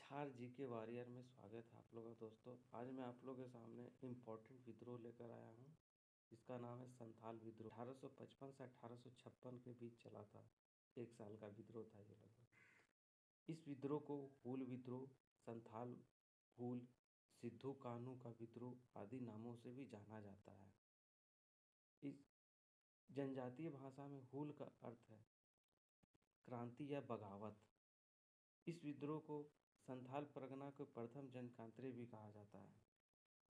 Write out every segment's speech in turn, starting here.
छार जी के वॉरियर में स्वागत है आप लोगों का दोस्तों। आज मैं आप लोगों के सामने इम्पोर्टेंट विद्रोह लेकर आया हूँ जिसका नाम है संथाल विद्रोह। 1855 से 1856 के बीच चला था। 1 साल का विद्रोह था ये लगभग। इस विद्रोह को हूल विद्रोह, संथाल हूल, सिद्धू कान्हू का विद्रोह आदि नामों से भी जाना जाता है। इस जनजातीय भाषा में हूल का अर्थ है क्रांति या बगावत। इस विद्रोह को संथाल परगना के प्रथम जनक्रांति भी कहा जाता है।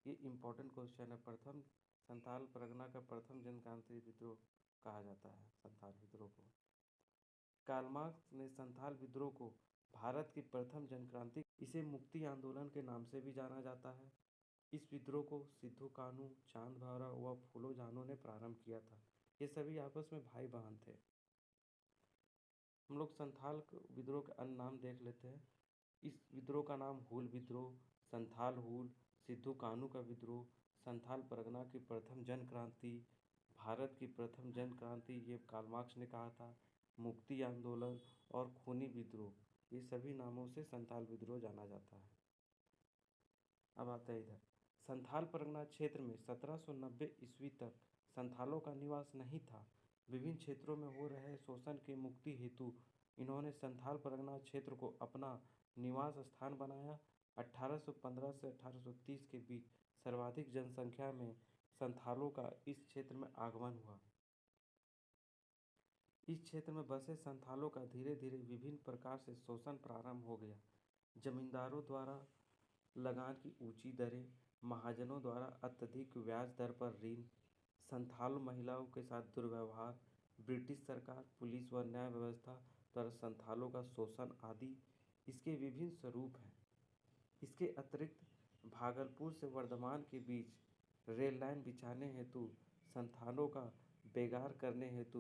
ये इम्पोर्टेंट क्वेश्चन है। प्रथम संथाल परगना का प्रथम जनक्रांति विद्रोह कहा जाता है संथाल विद्रोह को। कार्ल मार्क्स ने संथाल विद्रोह को भारत की प्रथम जनक्रांति, इसे मुक्ति आंदोलन के नाम से भी जाना जाता है। इस विद्रोह को सिद्धू कान्हू, चांद भैरव व फूलो जानों ने प्रारंभ किया था। ये सभी आपस में भाई बहन थे। हम लोग संथाल विद्रोह के अन्य नाम देख लेते हैं। इस विद्रोह का नाम हूल विद्रोह, संथाल हूल, सिद्धू कान्हू का विद्रोह, संथाल परगना की प्रथम जन क्रांति, भारत की प्रथम जन क्रांति, ये कार्ल मार्क्स ने कहा था, मुक्ति आंदोलन और खूनी विद्रोह, ये सभी नामों से संथाल विद्रोह जाना जाता है। अब आता है इधर संथाल परगना क्षेत्र में 1790 ईस्वी तक संथालों का निवास नहीं था। विभिन्न क्षेत्रों में हो रहे शोषण की मुक्ति हेतु इन्होंने संथाल परगना क्षेत्र को अपना निवास स्थान बनाया। 1815 से 1830 के बीच सर्वाधिक जनसंख्या में संथालों का इस क्षेत्र में आगमन हुआ। इस क्षेत्र में बसे संथालों का धीरे धीरे विभिन्न प्रकार से शोषण प्रारंभ हो गया। जमींदारों द्वारा लगान की ऊंची दरें, महाजनों द्वारा अत्यधिक ब्याज दर पर ऋण, संथाल महिलाओं के साथ दुर्व्यवहार, ब्रिटिश सरकार, पुलिस व न्याय व्यवस्था द्वारा संथालों का शोषण आदि इसके विभिन्न स्वरूप हैं। इसके अतिरिक्त भागलपुर से वर्धमान के बीच रेल लाइन बिछाने हेतु संथालों का बेगार करने हेतु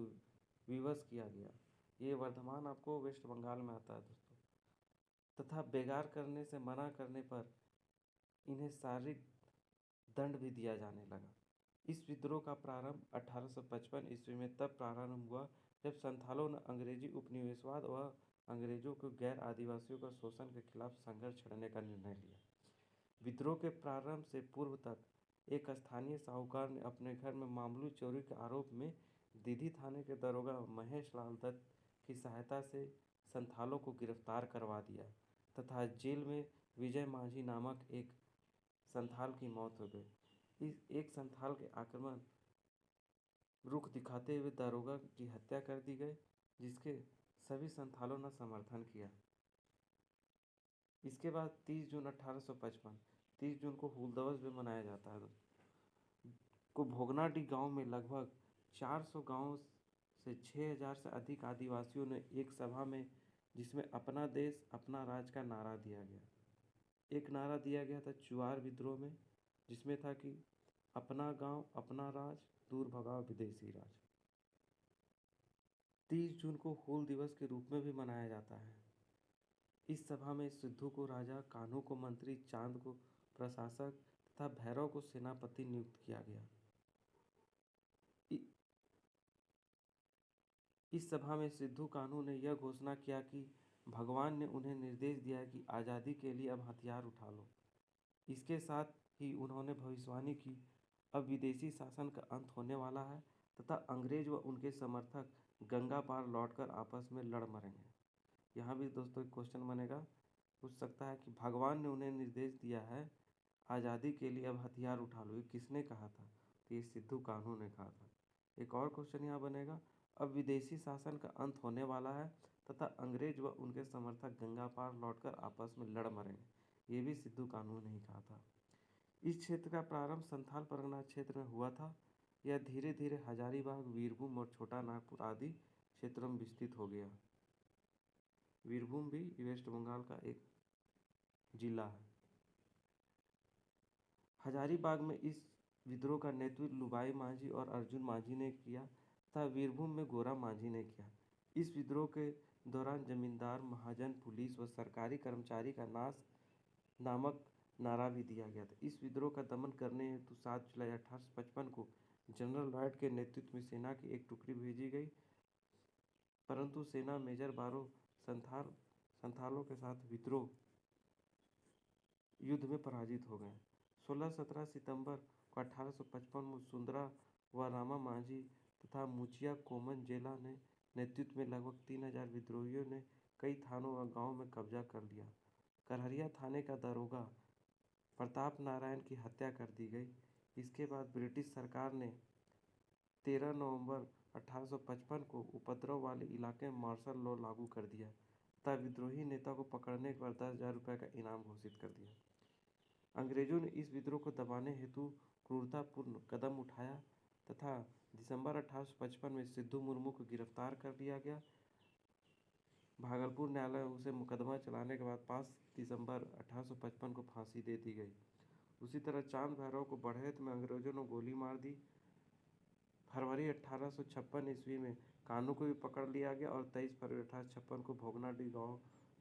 विवश किया गया। ये वर्धमान आपको वेस्ट बंगाल में आता है दोस्तों। तथा बेगार करने से मना करने पर इन्हें शारीरिक दंड भी दिया जाने लगा। इस विद्रोह का प्रारंभ 1855 ईस्वी में तब प्रारंभ हुआ जब संथालों ने अंग्रेजी उपनिवेशवाद व अंग्रेजों को गैर आदिवासियों का शोषण के खिलाफ संघर्ष छेड़ने का निर्णय लिया। विद्रोह के प्रारंभ से पूर्व तक एक स्थानीय साहूकार ने अपने घर में मामूली चोरी के आरोप में दीदी थाने के दरोगा महेश लाल दत्त की सहायता से संथालों को गिरफ्तार करवा दिया तथा जेल में विजय माझी नामक एक संथाल की मौत हो गई। इस एक संथाल के आक्रमण रुख दिखाते हुए दरोगा की हत्या कर दी गई, जिसके सभी संथालों ने समर्थन किया। इसके बाद 30 जून 1855, 30 जून को हूल दिवस भी मनाया जाता है को भोगनाडीह गांव में लगभग 400 गांव से 6000 से अधिक आदिवासियों ने एक सभा में, जिसमें अपना देश अपना राज का नारा दिया गया। एक नारा दिया गया था चुआर विद्रोह में, जिसमें था कि अपना गांव अपना राज, दूर भगाओ विदेशी राज। 30 जून को हूल दिवस के रूप में भी मनाया जाता है। इस सभा में सिद्धू को राजा, कान्हू को मंत्री, चांद को प्रशासक तथा भैरव को सेनापति नियुक्त किया गया। इस सभा में सिद्धू कान्हू ने यह घोषणा किया कि भगवान ने उन्हें निर्देश दिया कि आज़ादी के लिए अब हथियार उठा लो। इसके साथ ही उन्होंने भविष्यवाणी की अब विदेशी शासन का अंत होने वाला है तथा अंग्रेज व उनके समर्थक गंगा पार लौटकर आपस में लड़ मरेंगे। यहाँ भी दोस्तों एक क्वेश्चन बनेगा, पूछ सकता है कि भगवान ने उन्हें निर्देश दिया है आज़ादी के लिए अब हथियार उठा लो, ये किसने कहा था? तो ये सिद्धू कान्हू ने कहा था। एक और क्वेश्चन यहाँ बनेगा, अब विदेशी शासन का अंत होने वाला है तथा अंग्रेज व उनके समर्थक गंगा पार लौटकर आपस में लड़ मरेंगे, ये भी सिद्धू कान्हू ने ही कहा था। इस क्षेत्र का प्रारंभ संथाल परगना क्षेत्र में हुआ था। यह धीरे धीरे हजारीबाग, वीरभूम और छोटा नागपुर आदि क्षेत्रों में विस्तृत हो गया। वीरभूम भी वेस्ट बंगाल का एक जिला है। हजारीबाग में इस विद्रोह का नेतृत्व लुबाई माझी और अर्जुन माझी ने किया तथा वीरभूम में गोरा माझी ने किया। इस विद्रोह के दौरान जमींदार, महाजन, पुलिस व सरकारी कर्मचारी का नाश नामक नारा भी दिया गया था। इस विद्रोह का दमन करने हेतु 7 जुलाई 1855 को जनरल राइट के नेतृत्व में सेना की एक टुकड़ी भेजी गई, परंतु सेना मेजर बारो संथालों के साथ विद्रोह युद्ध में पराजित हो गए। 16-17 सितंबर को 1855 में सुंदरा व रामा मांझी तथा मुचिया कोमन जेला ने नेतृत्व में लगभग 3000 विद्रोहियों ने कई थानों व गांवों में कब्जा कर लिया। करहरिया थाने का दरोगा प्रताप नारायण की हत्या कर दी गई। इसके बाद ब्रिटिश सरकार ने 13 नवंबर 1855 को उपद्रव वाले इलाके में मार्शल लॉ लागू कर दिया तथा विद्रोही नेता को पकड़ने पर 10,000 रुपये का इनाम घोषित कर दिया। अंग्रेजों ने इस विद्रोह को दबाने हेतु क्रूरतापूर्ण कदम उठाया तथा दिसंबर 1855 में सिद्धू मुर्मू को गिरफ्तार कर लिया गया। भागलपुर न्यायालय में उसे मुकदमा चलाने के बाद 5 दिसंबर 1855 को फांसी दे दी गई। उसी तरह चांद भैरव को बढ़ैत में अंग्रेजों ने गोली मार दी। फरवरी 1856 ईस्वी में कानू को भी पकड़ लिया गया और 23 फरवरी 1856 को भोगनाडीह गांव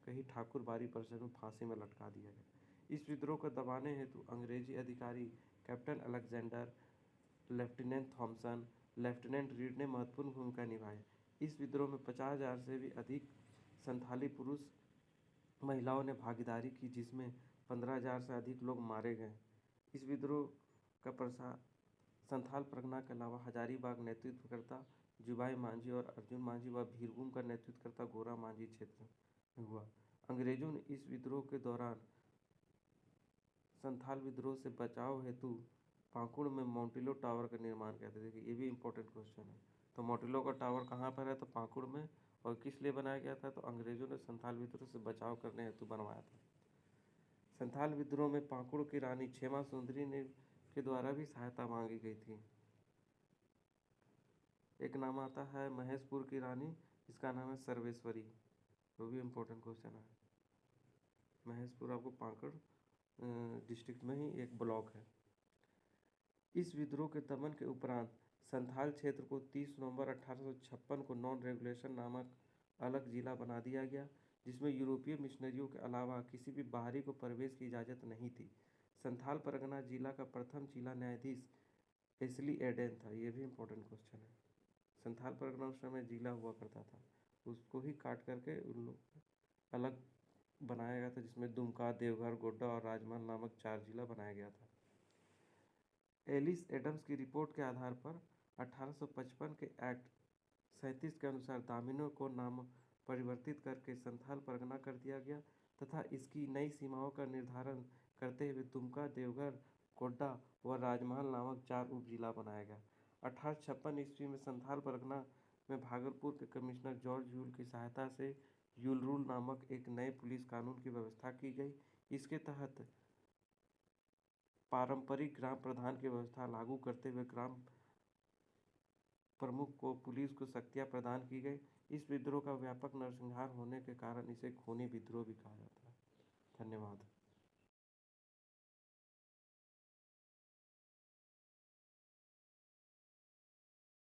के ही ठाकुर बाड़ी परिसर में फांसी में लटका दिया गया। इस विद्रोह को दबाने हेतु अंग्रेजी अधिकारी captain Alexander, lieutenant Thomson, lieutenant Reid ने महत्वपूर्ण भूमिका निभाई। इस विद्रोह में 50,000 से भी अधिक संथाली पुरुष महिलाओं ने भागीदारी की, जिसमें 15,000 से अधिक लोग मारे गए। इस विद्रोह का प्रसार संथाल परगना के अलावा हजारीबाग नेतृत्वकर्ता जुबाई मांझी और अर्जुन मांझी व भीरभूम का नेतृत्वकर्ता गोरा मांझी क्षेत्र में हुआ। अंग्रेजों ने इस विद्रोह के दौरान संथाल विद्रोह से बचाव हेतु पाकुड़ में मोंटिलो टावर का निर्माण किया था। देखिए ये भी इम्पोर्टेंट क्वेश्चन है। तो मोंटिलो का टावर कहाँ पर है? तो पाकुड़ में। और किस लिए बनाया गया था? तो अंग्रेजों ने संथाल विद्रोह से बचाव करने हेतु बनवाया था। संथाल विद्रोह में पाकुड़ की रानी क्षेमा सुंदरी ने के द्वारा भी सहायता मांगी गई थी। एक नाम आता है महेशपुर की रानी, इसका नाम है सर्वेश्वरी, वो भी इम्पोर्टेंट क्वेश्चन है। महेशपुर आपको पाकुड़ डिस्ट्रिक्ट में ही एक ब्लॉक है। इस विद्रोह के दमन के उपरांत संथाल क्षेत्र को 30 नवंबर 1856 को नॉन रेगुलेशन नामक अलग जिला बना दिया गया, जिसमें यूरोपीय मिशनरियों के अलावा किसी भी बाहरी को प्रवेश की इजाज़त नहीं थी। संथाल परगना जिला का प्रथम जिला न्यायाधीश एसली एडेन था। ये भी इम्पोर्टेंट क्वेश्चन है। संथाल परगना उस समय जिला हुआ करता था, उसको ही काट करके उन लोग अलग बनाया गया था, जिसमें दुमका, देवघर, गोड्डा और राजमहल नामक 4 जिला बनाया गया था। एलिस एडम्स की रिपोर्ट के आधार पर 1855 के एक्ट 37 के अनुसार दामिनो को नाम परिवर्तित करके संथाल परगना कर दिया गया तथा इसकी नई सीमाओं का निर्धारण करते हुए दुमका, देवघर, गोड्डा व राजमहल नामक 4 उपजिला बनाया गया। 1856 ईस्वी में संथाल परगना में भागलपुर के कमिश्नर जॉर्ज यूल की सहायता से यूल रूल नामक एक नए पुलिस कानून की व्यवस्था की गई। इसके तहत पारंपरिक ग्राम प्रधान की व्यवस्था लागू करते हुए ग्राम प्रमुख को पुलिस को शक्तियां प्रदान की गई। इस विद्रोह का व्यापक नरसंहार होने के कारण इसे खूनी विद्रोह भी कहा जाता है। धन्यवाद।